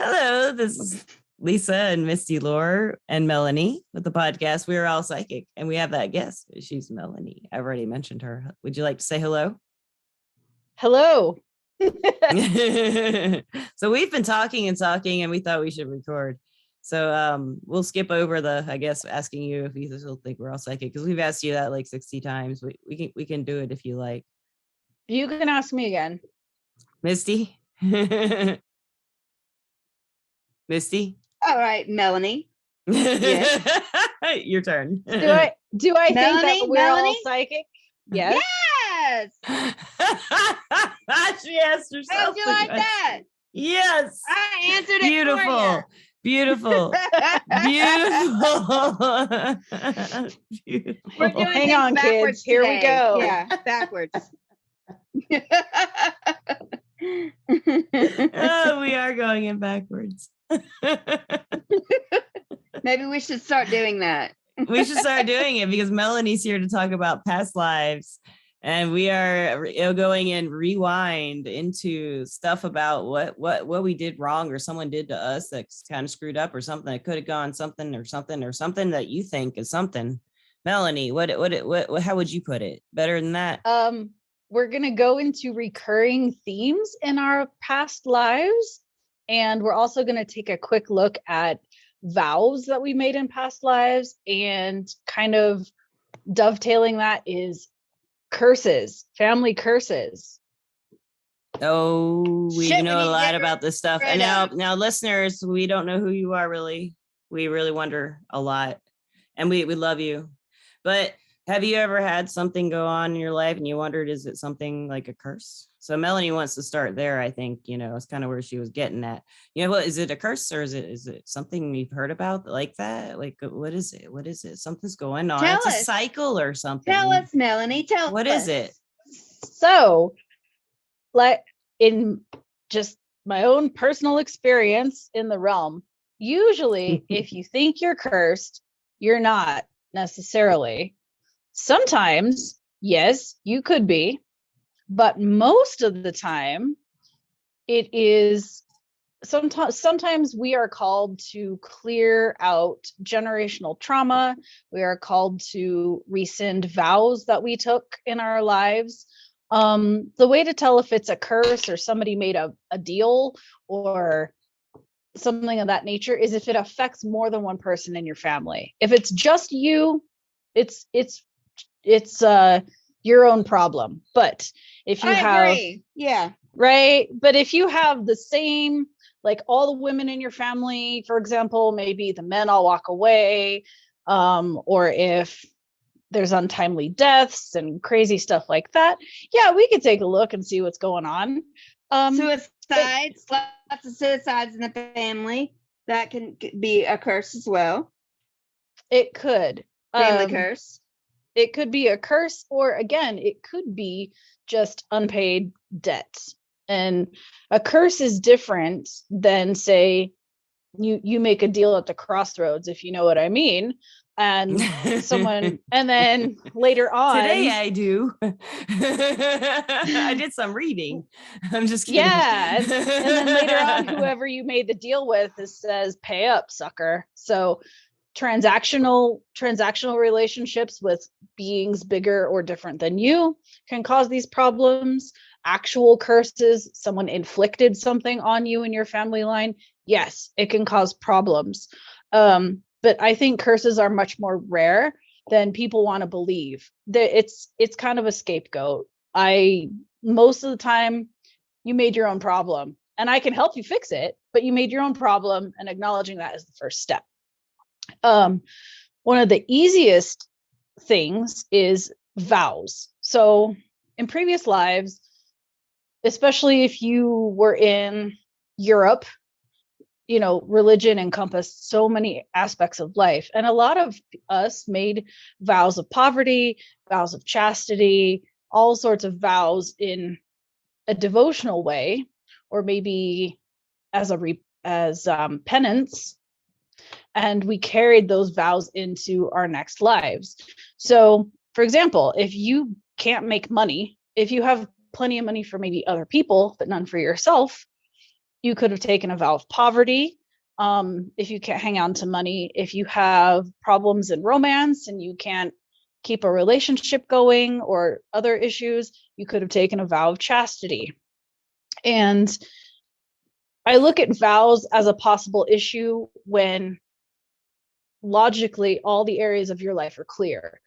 Hello, this is Lisa and Misty Lore and Melanie with the podcast We're All Psychic. And we have that guest. She's Melanie. I've already mentioned her. Would you like to say hello? Hello. So we've been talking and we thought we should record. So we'll skip over asking you if you still think we're all psychic, because we've asked you that like 60 times. We can do it if you like. You can ask me again. Misty? Misty? All right, Melanie. Yes. Your turn. Do I think that we're all psychic? Yes. Yes. She asked herself. How'd you like that? Yes. I answered it. Beautiful. Beautiful. Beautiful. We're doing Hang on, kids. Here we go. Yeah, backwards. Oh, we are going in backwards. Maybe we should start doing that. We should start doing it because Melanie's here to talk about past lives. And we are going in rewind into stuff about what we did wrong or someone did to us that's kind of screwed up or something that could have gone something that you think is something. Melanie, what how would you put it? Better than that? We're going to go into recurring themes in our past lives. And we're also going to take a quick look at vows that we made in past lives, and kind of dovetailing that is curses, family curses. Oh, we know a lot about this stuff. And now listeners, we don't know who you are really. We really wonder a lot. And we love you. But have you ever had something go on in your life and you wondered, is it something like a curse? So Melanie wants to start there. I think, it's kind of where she was getting at. What is it, a curse, or is it something you've heard about like that? Like, what is it? What is it? Something's going on. It's a cycle or something. Tell us, Melanie. What is it? So, like, in just my own personal experience in the realm, usually if you think you're cursed, you're not necessarily. Sometimes, yes, you could be. But most of the time, it is sometimes we are called to clear out generational trauma. We are called to rescind vows that we took in our lives. The way to tell if it's a curse or somebody made a deal or something of that nature is if it affects more than one person in your family. If it's just you, it's your own problem. But if you agree. Yeah. Right. But if you have the same, like all the women in your family, for example, maybe the men all walk away, or if there's untimely deaths and crazy stuff like that, yeah, we could take a look and see what's going on. Suicides, lots of suicides in the family. That can be a curse as well. It could. Family curse. It could be a curse, or again, it could be just unpaid debts. And a curse is different than, say, you make a deal at the crossroads, if you know what I mean. And someone, and then later on. Today I do. I did some reading. I'm just kidding. Yeah. And then later on, whoever you made the deal with says, pay up, sucker. So transactional relationships with beings bigger or different than you can cause these problems. Actual curses, someone inflicted something on you in your family line, yes, it can cause problems. But I think curses are much more rare than people want to believe. It's kind of a scapegoat. Most of the time, you made your own problem, and I can help you fix it, but you made your own problem, and acknowledging that is the first step. One of the easiest things is vows. So in previous lives, especially if you were in Europe, religion encompassed so many aspects of life. And a lot of us made vows of poverty, vows of chastity, all sorts of vows in a devotional way, or maybe as penance. And we carried those vows into our next lives. So, for example, if you can't make money, if you have plenty of money for maybe other people, but none for yourself, You could have taken a vow of poverty. If you can't hang on to money, if you have problems in romance and you can't keep a relationship going or other issues, you could have taken a vow of chastity. And I look at vows as a possible issue when logically all the areas of your life are clear.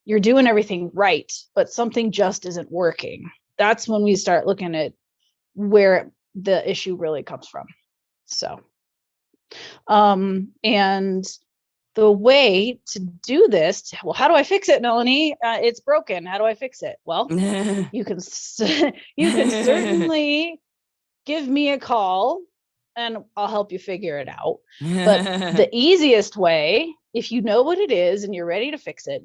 You're doing everything right, but something just isn't working. That's when we start looking at where the issue really comes from. So, and the way to do this, well, how do I fix it, Melanie? It's broken. How do I fix it? Well, you can certainly give me a call and I'll help you figure it out. But the easiest way, if you know what it is and you're ready to fix it,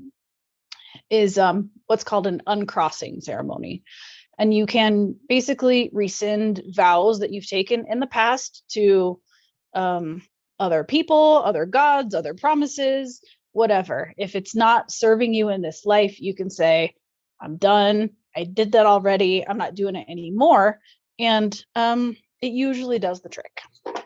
is what's called an uncrossing ceremony. And you can basically rescind vows that you've taken in the past to other people, other gods, other promises, whatever. If it's not serving you in this life, you can say, I'm done. I did that already. I'm not doing it anymore. And it usually does the trick.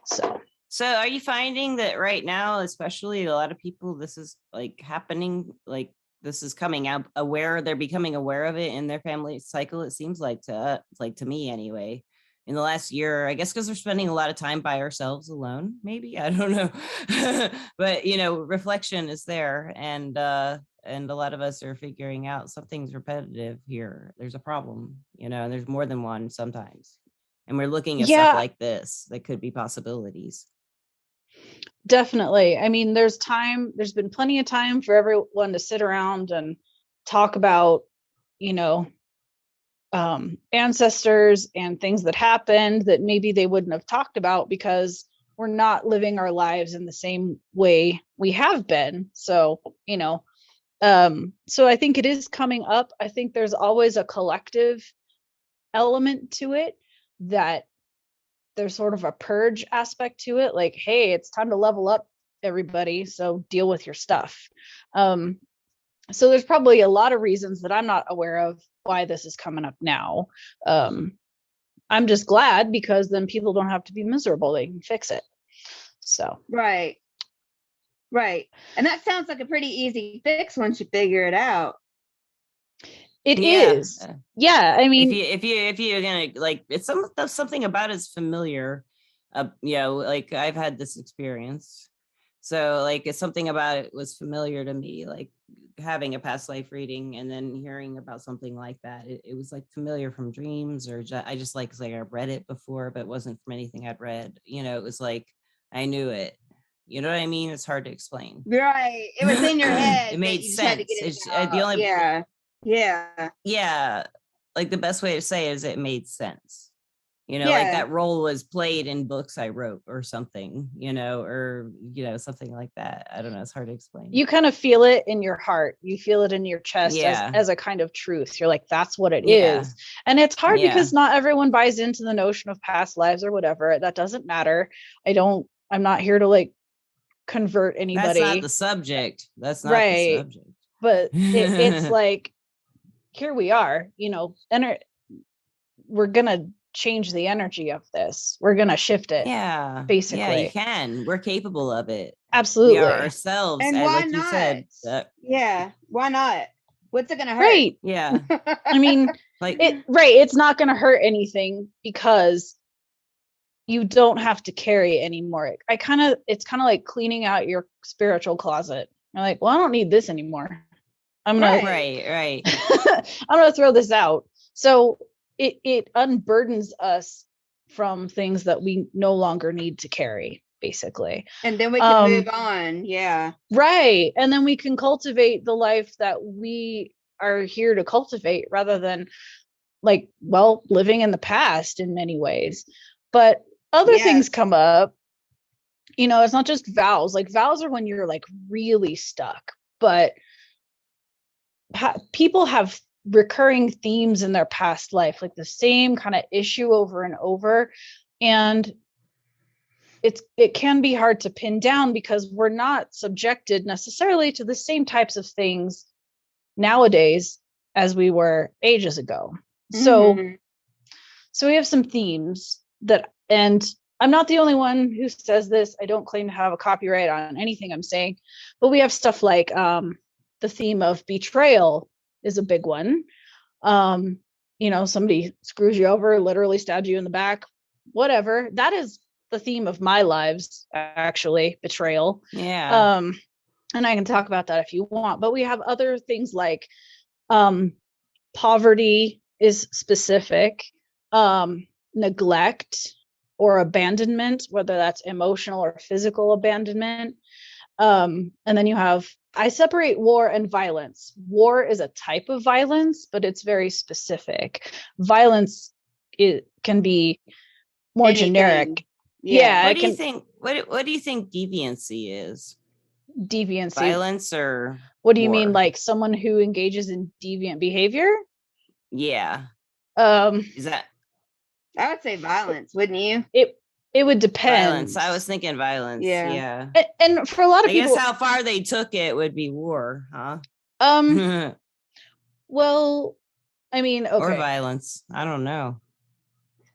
So are you finding that right now, especially a lot of people, this is like happening, like this is coming out aware, they're becoming aware of it in their family cycle? It seems like to me anyway, in the last year, I guess, because we're spending a lot of time by ourselves alone, maybe, I don't know. But, reflection is there. And a lot of us are figuring out something's repetitive here. There's a problem, and there's more than one sometimes. And we're looking at stuff like this that could be possibilities. Definitely. I mean, there's been plenty of time for everyone to sit around and talk about, ancestors and things that happened that maybe they wouldn't have talked about because we're not living our lives in the same way we have been. So, so I think it is coming up. I think there's always a collective element to it, that there's sort of a purge aspect to it. Like, hey, it's time to level up, everybody. So deal with your stuff. So there's probably a lot of reasons that I'm not aware of why this is coming up now. I'm just glad, because then people don't have to be miserable. They can fix it. So. Right. And that sounds like a pretty easy fix once you figure it out. It is. Yeah. I mean, if you're gonna, like, it's something about it's familiar. Like I've had this experience. So like it's something about it was familiar to me, like having a past life reading and then hearing about something like that. It was like familiar from dreams, or I just like I've read it before, but it wasn't from anything I'd read. It was like I knew it. You know what I mean? It's hard to explain. Right. It was in your head. It made sense. It's the only. Yeah. Like the best way to say it is it made sense. Like that role was played in books I wrote or something, or, something like that. I don't know. It's hard to explain. You kind of feel it in your heart. You feel it in your chest as a kind of truth. You're like, that's what it is. And it's hard because not everyone buys into the notion of past lives or whatever. That doesn't matter. I'm not here to like convert anybody. That's not the subject. That's not the subject. But it's like, here we are, we're going to change the energy of this. We're going to shift it. Yeah. Basically. Yeah, you can. We're capable of it. Absolutely. We are ourselves. And why like not? You said. Why not? What's it going to hurt? Right. Yeah. I mean, it's not going to hurt anything because you don't have to carry it anymore. It's kind of like cleaning out your spiritual closet. You're like, well, I don't need this anymore. I'm going to, right. I'm going to throw this out. So it unburdens us from things that we no longer need to carry, basically. And then we can move on. Yeah. Right. And then we can cultivate the life that we are here to cultivate rather than living in the past in many ways. But other things come up, it's not just vows. Like vows are when you're like really stuck, but people have recurring themes in their past life, like the same kind of issue over and over. And it can be hard to pin down because we're not subjected necessarily to the same types of things nowadays as we were ages ago. So we have some themes and I'm not the only one who says this. I don't claim to have a copyright on anything I'm saying, but we have stuff like the theme of betrayal is a big one. Somebody screws you over, literally stabs you in the back, whatever. That is the theme of my lives, actually, betrayal. Yeah. And I can talk about that if you want, but we have other things like poverty is specific, neglect or abandonment, whether that's emotional or physical abandonment. And then you have, I separate war and violence. War is a type of violence, but it's very specific. Violence, it can be more Anything. generic. Yeah. What do you think? What do you think deviancy is? Deviancy. Violence or what do you war? mean, like someone who engages in deviant behavior? Yeah. Is that? I would say violence, wouldn't you? It would depend. Violence. I was thinking violence. Yeah. And for a lot of people, I guess how far they took it would be war, huh? Well, I mean, okay. Or violence. I don't know.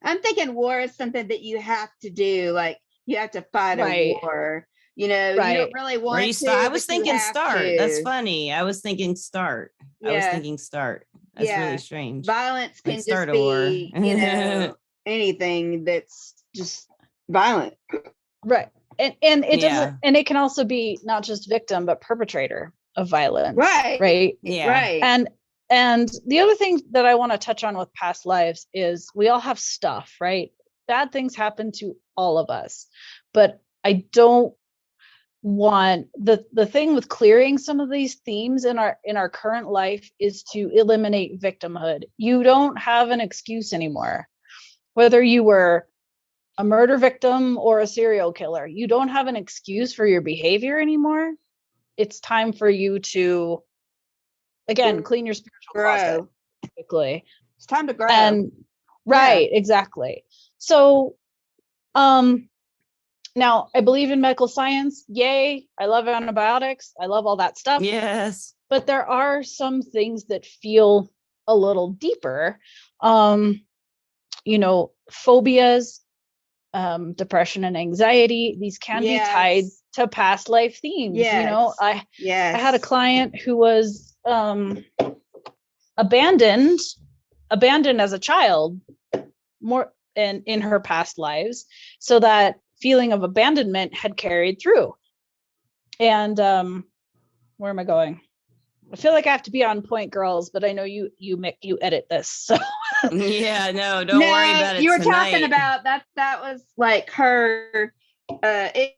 I'm thinking war is something that you have to do. Like you have to fight a war. You don't really want to. I was thinking start. That's funny. I was thinking start. Yeah. I was thinking start. That's really strange. Violence can Like just be, anything that's just violent. Right. And it doesn't, and it can also be not just victim, but perpetrator of violence. Right. Yeah. Right. And the other thing that I want to touch on with past lives is we all have stuff, right? Bad things happen to all of us, but I don't want the thing with clearing some of these themes in our current life is to eliminate victimhood. You don't have an excuse anymore. Whether you were a murder victim or a serial killer, you don't have an excuse for your behavior anymore. It's time for you to, again, clean your spiritual closet. Basically, it's time to grow. And exactly. So, now I believe in medical science. Yay! I love antibiotics. I love all that stuff. Yes. But there are some things that feel a little deeper. Phobias, depression and anxiety, these can be tied to past life themes. I had a client who was abandoned as a child, more in her past lives, so that feeling of abandonment had carried through. And where am I going? I feel like I have to be on point, girls, but I know you edit this, so yeah, no, don't worry about it. You were tonight. talking about that was like her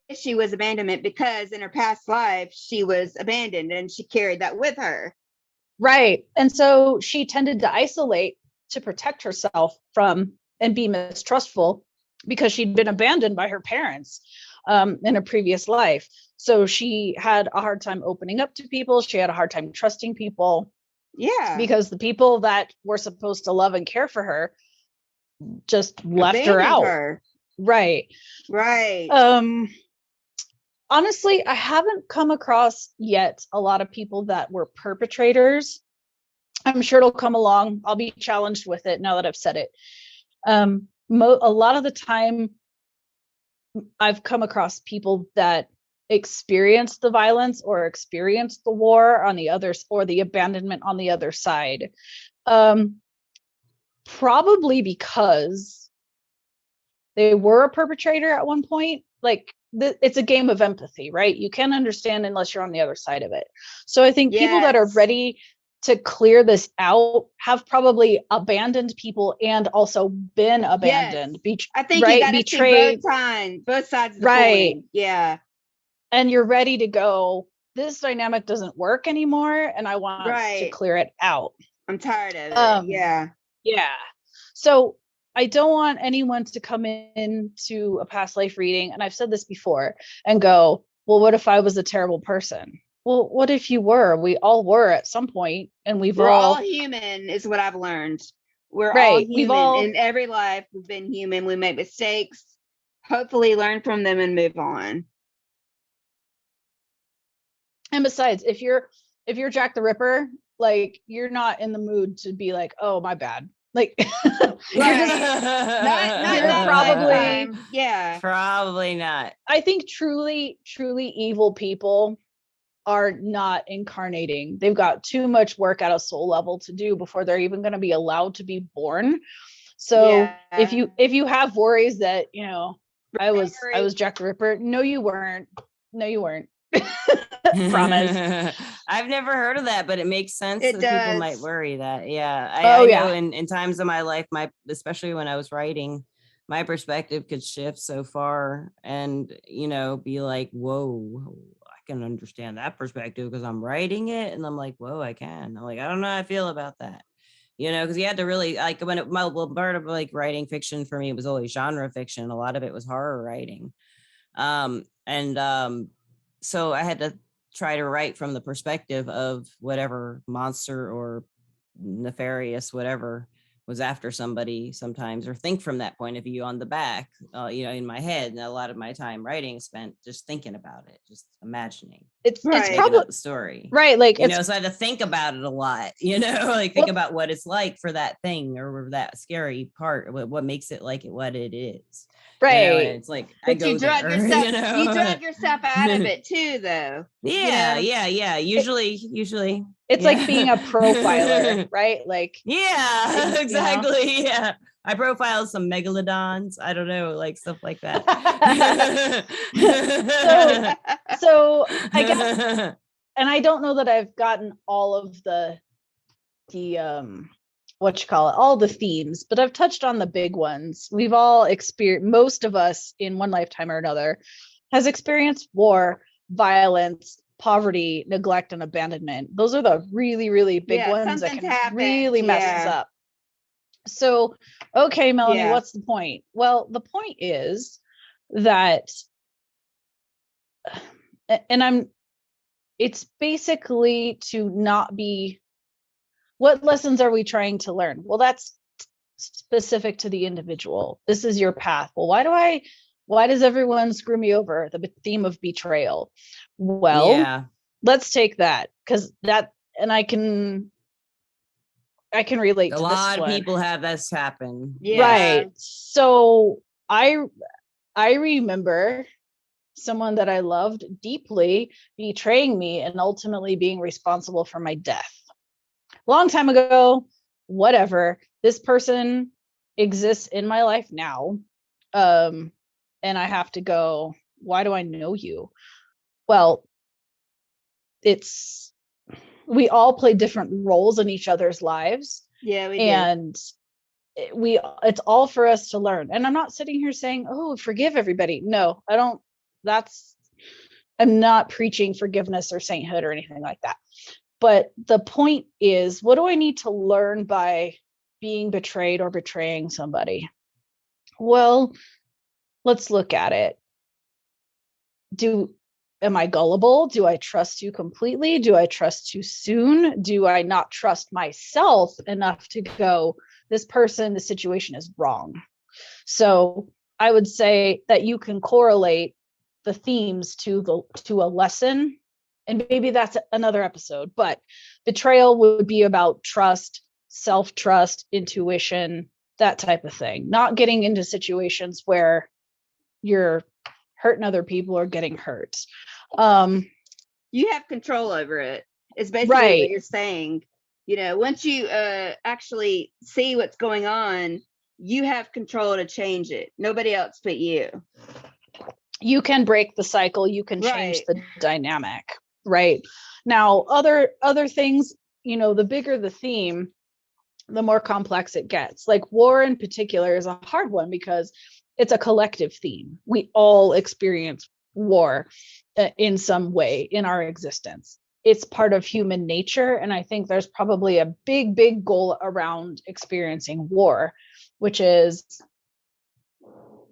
issue was abandonment, because in her past life she was abandoned and she carried that with her. Right. And so she tended to isolate to protect herself from and be mistrustful because she'd been abandoned by her parents in a previous life. So she had a hard time opening up to people. She had a hard time trusting people. Yeah. Because the people that were supposed to love and care for her just left her out. Right. Honestly, I haven't come across yet a lot of people that were perpetrators. I'm sure it'll come along. I'll be challenged with it now that I've said it. A lot of the time I've come across people that experienced the violence or experienced the war on the others, or the abandonment on the other side. Probably because they were a perpetrator at one point. Like it's a game of empathy, right? You can't understand unless you're on the other side of it. So I think people that are ready to clear this out have probably abandoned people and also been abandoned. I think you got to see both sides of the coin. Yeah. And you're ready to go, this dynamic doesn't work anymore, and I want to clear it out. I'm tired of it. Yeah. So I don't want anyone to come in to a past life reading, and I've said this before, and go, well, what if I was a terrible person? Well, what if you were? We all were at some point, and we're all human, is what I've learned. We're all human. In every life, we've been human. We make mistakes. Hopefully learn from them and move on. And besides, if you're Jack the Ripper, like, you're not in the mood to be like, oh, my bad. Like you're just not you're that probably time. Yeah. Probably not. I think truly evil people are not incarnating. They've got too much work at a soul level to do before they're even going to be allowed to be born. So if you have worries that, you know, I was Jack the Ripper, no you weren't. Promise. I've never heard of that, but it makes sense It that people might does. worry that. Yeah. Oh, I yeah. know in times of my life, especially when I was writing, my perspective could shift so far and, you know, be like, whoa, I can understand that perspective because I'm writing it. And I'm like, whoa, I can. I'm like, I don't know how I feel about that. You know, because you had to really like part of like writing fiction for me was always genre fiction. A lot of it was horror writing. So I had to try to write from the perspective of whatever monster or nefarious whatever was after somebody sometimes, or think from that point of view on the back, you know, in my head. And a lot of my time writing spent just thinking about it, just imagining. It's Right. probably Up the story. Right. Like, you know, so I had to think about it a lot, you know, like think about what it's like for that thing or that scary part, what makes it like it, what it is. Right. You know, and it's like, I go drug there, yourself, you know, you drug yourself out of it too, though. Yeah, you know? yeah. Usually it's like being a profiler, right? Like, yeah, exactly. You know? Yeah. I profile some megalodons. I don't know, like stuff like that. so I guess, and I don't know that I've gotten all of the all the themes, but I've touched on the big ones. We've all experienced, most of us in one lifetime or another has experienced war, violence, poverty, neglect, and abandonment. Those are the really, really big ones that can really mess us up. So, okay, Melanie, what's the point? Well, the point is that, and it's basically to not be, what lessons are we trying to learn? Well, that's specific to the individual. This is your path. Well, why does everyone screw me over? The theme of betrayal. Well, let's take that, because that, and I can relate to this one. A lot of people have this happen. Right. So I remember someone that I loved deeply betraying me and ultimately being responsible for my death. Long time ago, whatever. This person exists in my life now. And I have to go, why do I know you? Well, we all play different roles in each other's lives. Yeah, we do. It's all for us to learn. And I'm not sitting here saying, oh, forgive everybody. No, I don't. I'm not preaching forgiveness or sainthood or anything like that. But the point is, what do I need to learn by being betrayed or betraying somebody? Well, let's look at it. Am I gullible? Do I trust you completely? Do I trust too soon? Do I not trust myself enough to go, this person, the situation is wrong? So I would say that you can correlate the themes to a lesson, and maybe that's another episode, but betrayal would be about trust, self-trust, intuition, that type of thing. Not getting into situations where you're hurting other people or getting hurt. You have control over it. It's basically what you're saying. You know, once you actually see what's going on, you have control to change it. Nobody else but you. You can break the cycle. You can change the dynamic. Right. Now, other things, you know, the bigger the theme, the more complex it gets. Like war in particular is a hard one because it's a collective theme. We all experience war in some way in our existence. It's part of human nature. And I think there's probably a big, big goal around experiencing war, which is,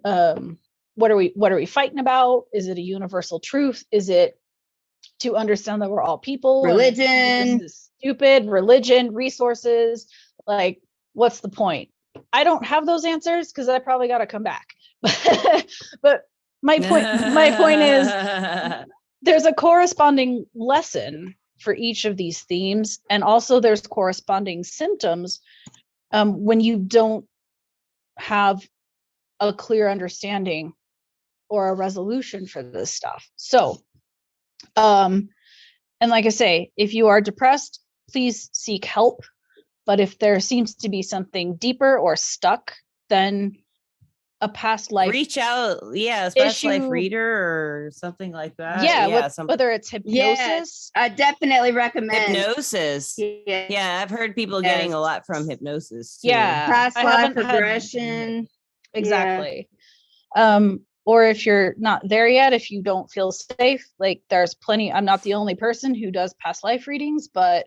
what are we fighting about? Is it a universal truth? Is it to understand that we're all people? Religion. This is stupid. Religion, resources. Like, what's the point? I don't have those answers because I probably got to come back. But my point is, there's a corresponding lesson for each of these themes, and also there's corresponding symptoms when you don't have a clear understanding or a resolution for this stuff. So, and like I say, if you are depressed, please seek help. But if there seems to be something deeper or stuck, then a past life, reach out. Yeah, a past life reader or something like that. Yeah, whether it's hypnosis. I definitely recommend hypnosis. Yeah, I've heard people getting a lot from hypnosis too. Yeah, past life regression. Exactly. Or if you're not there yet, if you don't feel safe, like there's plenty. I'm not the only person who does past life readings, but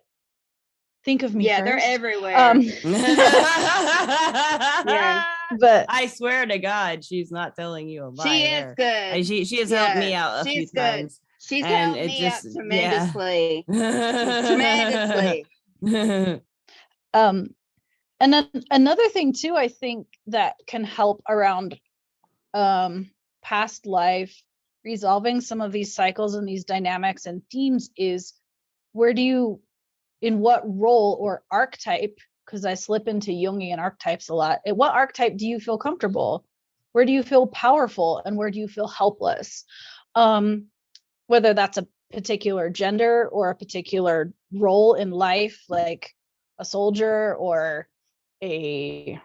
think of me first. They're everywhere. Yeah, but I swear to God, she's not telling you a lie. She is good. She has helped me out a few times. She's helped me out tremendously. Tremendously. And then another thing too, I think that can help around past life, resolving some of these cycles and these dynamics and themes is, in what role or archetype, because I slip into Jungian archetypes a lot, at what archetype do you feel comfortable? Where do you feel powerful and where do you feel helpless? Whether that's a particular gender or a particular role in life, like a soldier or an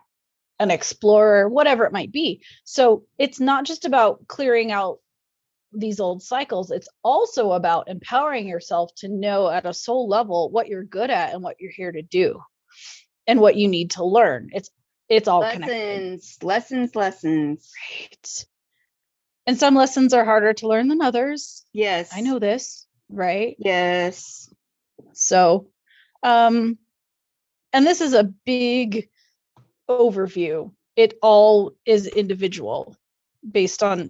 explorer, whatever it might be. So it's not just about clearing out these old cycles. It's also about empowering yourself to know at a soul level what you're good at and what you're here to do and what you need to learn. It's all connected. Lessons. Right. And some lessons are harder to learn than others. Yes. I know this, right? Yes. So, and this is a big overview. It all is individual based on,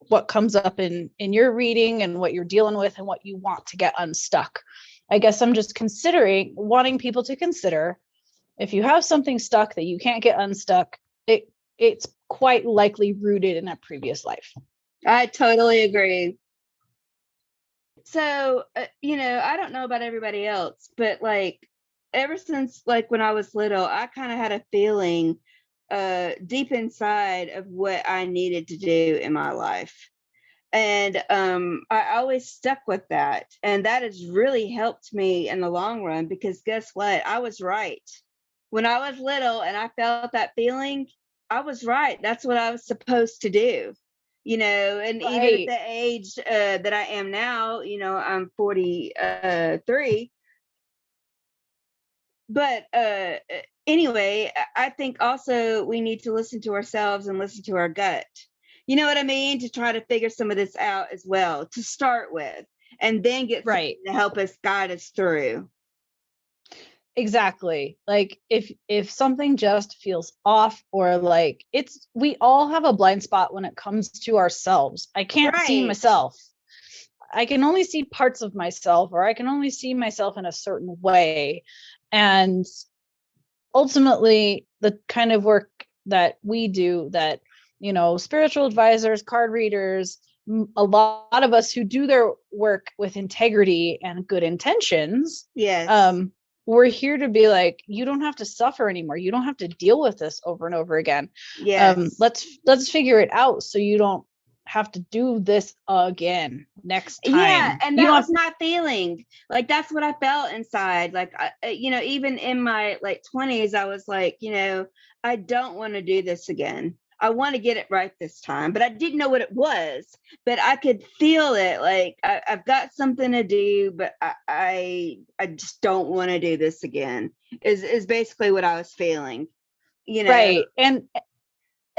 what comes up in your reading and what you're dealing with and what you want to get unstuck. I guess I'm just wanting people to consider, if you have something stuck that you can't get unstuck, it's quite likely rooted in a previous life. I totally agree. So, I don't know about everybody else, but like ever since like when I was little, I kind of had a feeling deep inside of what I needed to do in my life. And I always stuck with that. And that has really helped me in the long run, because guess what? I was right. When I was little and I felt that feeling, I was right. That's what I was supposed to do. And even at the age that I am now, I'm 43. But anyway, I think also we need to listen to ourselves and listen to our gut. You know what I mean? To try to figure some of this out as well, to start with, and then get something to help us guide us through. Exactly. Like if something just feels off, or like we all have a blind spot when it comes to ourselves. I can't see myself. I can only see parts of myself, or I can only see myself in a certain way. And ultimately, the kind of work that we do, that, spiritual advisors, card readers, a lot of us who do their work with integrity and good intentions. Yes. We're here to be like, you don't have to suffer anymore. You don't have to deal with this over and over again. Yes. Let's figure it out so you don't have to do this again next time. Yeah, and that was my feeling. Like that's what I felt inside. Like even in my 20s, I was like, I don't want to do this again. I want to get it right this time, but I didn't know what it was. But I could feel it. Like I've got something to do, but I just don't want to do this again. Is basically what I was feeling. Right.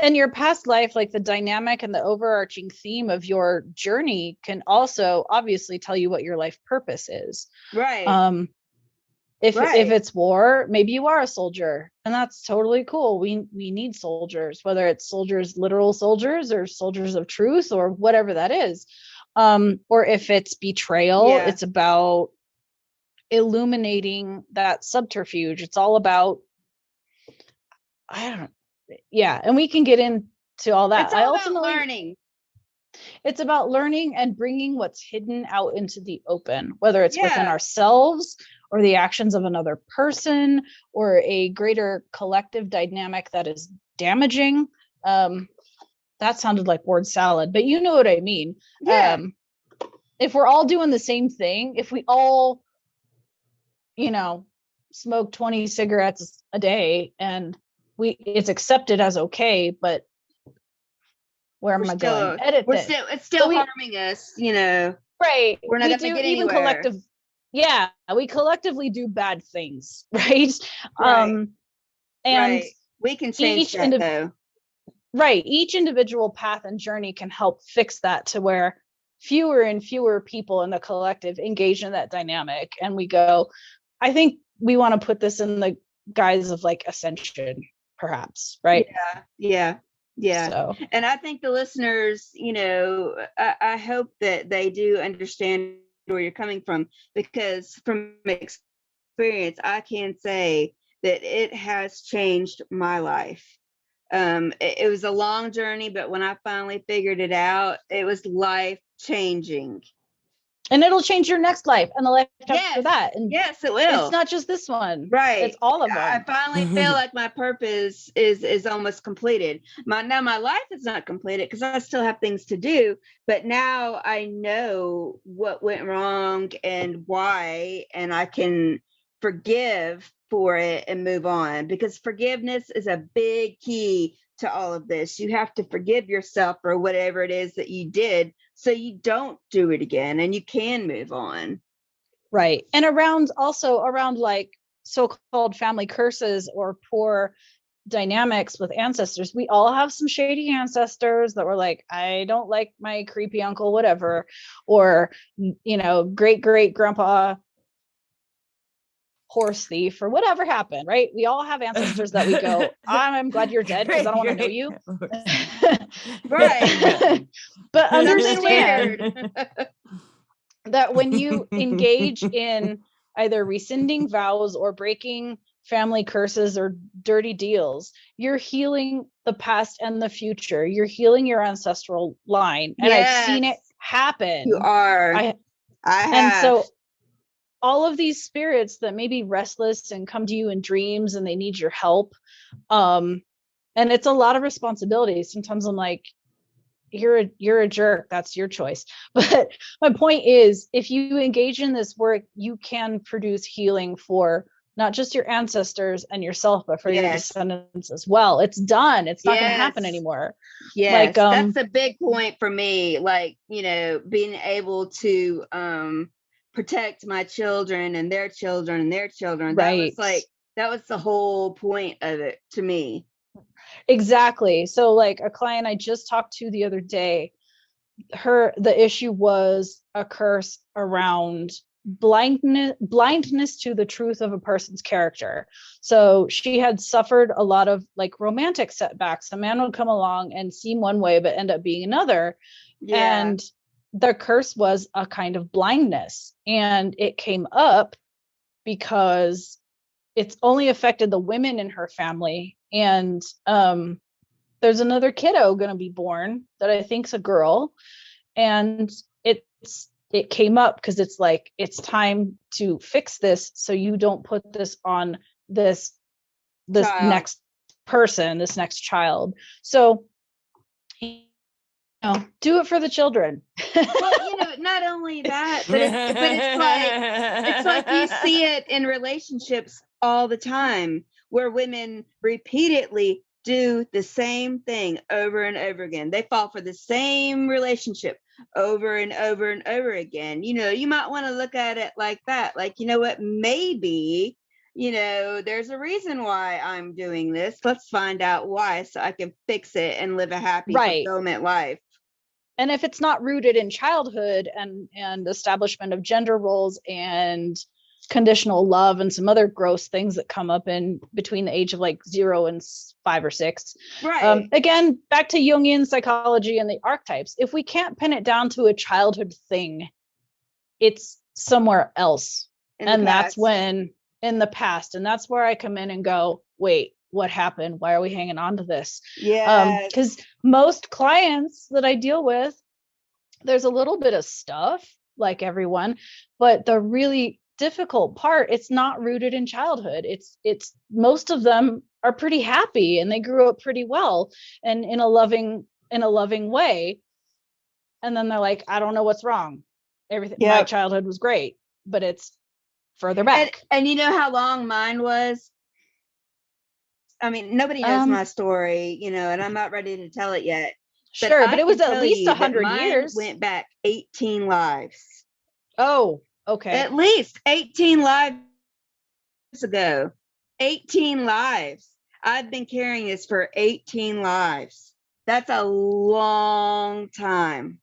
And your past life, like the dynamic and the overarching theme of your journey, can also obviously tell you what your life purpose is. Right. If it's war, maybe you are a soldier, and that's totally cool. We need soldiers, whether it's soldiers, literal soldiers, or soldiers of truth, or whatever that is. Or if it's betrayal, it's about illuminating that subterfuge. It's all about, and we can get into all that. It's all about learning. It's about learning and bringing what's hidden out into the open, whether it's within ourselves or the actions of another person or a greater collective dynamic that is damaging. That sounded like word salad, but you know what I mean. Yeah. If we're all doing the same thing, if we all, smoke 20 cigarettes a day and it's accepted as okay, but where am I going? Edit this. It's still harming us, Right. We're not going to get anywhere. We collectively do bad things, right? Right. And right. We can change that though. Right. Each individual path and journey can help fix that to where fewer and fewer people in the collective engage in that dynamic. And we go, I think we want to put this in the guise of like ascension, perhaps, right? Yeah. So. And I think the listeners, I hope that they do understand where you're coming from, because from experience, I can say that it has changed my life. It was a long journey, but when I finally figured it out, it was life changing. And it'll change your next life and the life after that. And yes, it will. It's not just this one. Right. It's all of them. I finally feel like my purpose is almost completed. My life is not completed because I still have things to do, but now I know what went wrong and why, and I can forgive for it and move on, because forgiveness is a big key to all of this. You have to forgive yourself for whatever it is that you did so you don't do it again and you can move on. Right. And around like so-called family curses or poor dynamics with ancestors, we all have some shady ancestors that were like, I don't like my creepy uncle, whatever, or, great grandpa horse thief or whatever happened, right? We all have ancestors that we go, I'm glad you're dead because I don't want to know you. Right. But understand that when you engage in either rescinding vows or breaking family curses or dirty deals, you're healing the past and the future. You're healing your ancestral line. And I've seen it happen. You are. I have. And so all of these spirits that may be restless and come to you in dreams and they need your help. And it's a lot of responsibility. Sometimes I'm like, you're a jerk. That's your choice. But my point is, if you engage in this work, you can produce healing for not just your ancestors and yourself, but for your descendants as well. It's done. It's not going to happen anymore. Yes, that's a big point for me. Like, being able to protect my children and their children and their children. Right. That was the whole point of it to me. Exactly. So like a client I just talked to the other day, the issue was a curse around blindness to the truth of a person's character. So she had suffered a lot of like romantic setbacks. A man would come along and seem one way but end up being another. And the curse was a kind of blindness, and it came up because it's only affected the women in her family. And there's another kiddo going to be born that I think's a girl, and it came up because it's like, it's time to fix this so you don't put this on this next person, this next child. So do it for the children. Well, not only that, but it's like you see it in relationships all the time, where women repeatedly do the same thing over and over again. They fall for the same relationship over and over and over again. You might want to look at it like that. Like, what, maybe, there's a reason why I'm doing this. Let's find out why so I can fix it and live a happy fulfillment life. And if it's not rooted in childhood and establishment of gender roles and conditional love and some other gross things that come up in between the age of like 0 and 5 or 6. Right. Again, back to Jungian psychology and the archetypes. If we can't pin it down to a childhood thing, it's somewhere else. And that's when in the past. And that's where I come in and go, wait, what happened? Why are we hanging on to this? Yeah. Because most clients that I deal with, there's a little bit of stuff like everyone, but the really difficult part. It's not rooted in childhood. It's most of them are pretty happy and they grew up pretty well and in a loving way. And then they're like, I don't know what's wrong. Everything, my childhood was great, but it's further back. And you know how long mine was? I mean, nobody knows my story, you know, and I'm not ready to tell it yet. Sure, but it was at least 100 years. Went back 18 lives. Oh, okay. At least 18 lives ago. 18 lives. I've been carrying this for 18 lives. That's a long time.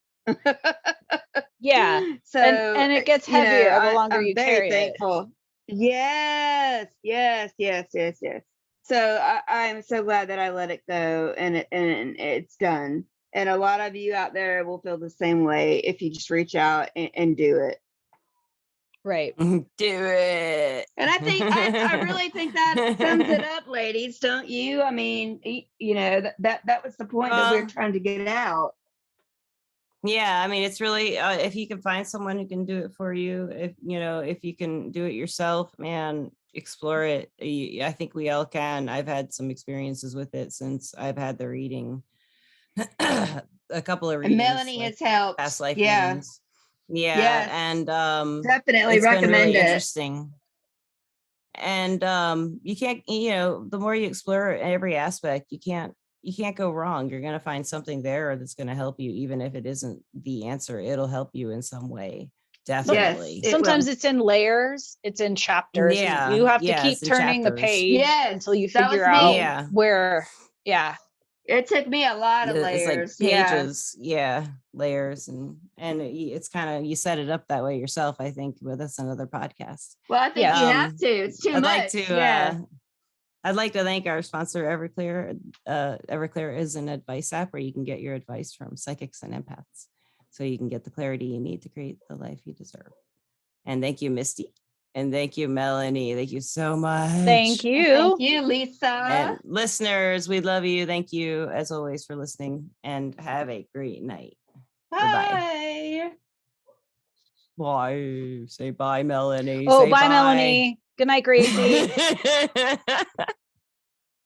Yeah. So and it gets heavier the longer you carry it. I'm very thankful. Yes. So I'm so glad that I let it go and it's done. And a lot of you out there will feel the same way if you just reach out and do it. Right. Do it. And I think I really think that sums it up, ladies, don't you? I mean, you know, that was the point that we were trying to get out. Yeah, I mean, it's really if you can find someone who can do it for you, if you can do it yourself, man, explore it. I think we all can. I've had some experiences with it since I've had the reading. A couple of readings. And Melanie has helped. Past life readings. Yeah. Yes. And definitely recommend really it. Interesting. And you can't, the more you explore every aspect, you can't go wrong. You're going to find something there that's going to help you, even if it isn't the answer. It'll help you in some way. Definitely. Yes, sometimes it's in layers. It's in chapters. Yeah. You have to keep turning the page until you figure out where. Yeah. It took me a lot of layers. It's like pages. Yeah. Layers. And it's kind of, you set it up that way yourself, I think, but that's another podcast. Well, I think you have to. It's too much. I'd like to thank our sponsor, Everlear. Everlear is an advice app where you can get your advice from psychics and empaths, so you can get the clarity you need to create the life you deserve. And thank you, Misty. And thank you, Melanie. Thank you so much. Thank you. Thank you, Lisa. And listeners, we love you. Thank you, as always, for listening. And have a great night. Bye. Bye. Say bye, Melanie. Oh, say bye, Melanie. Good night, Gracie.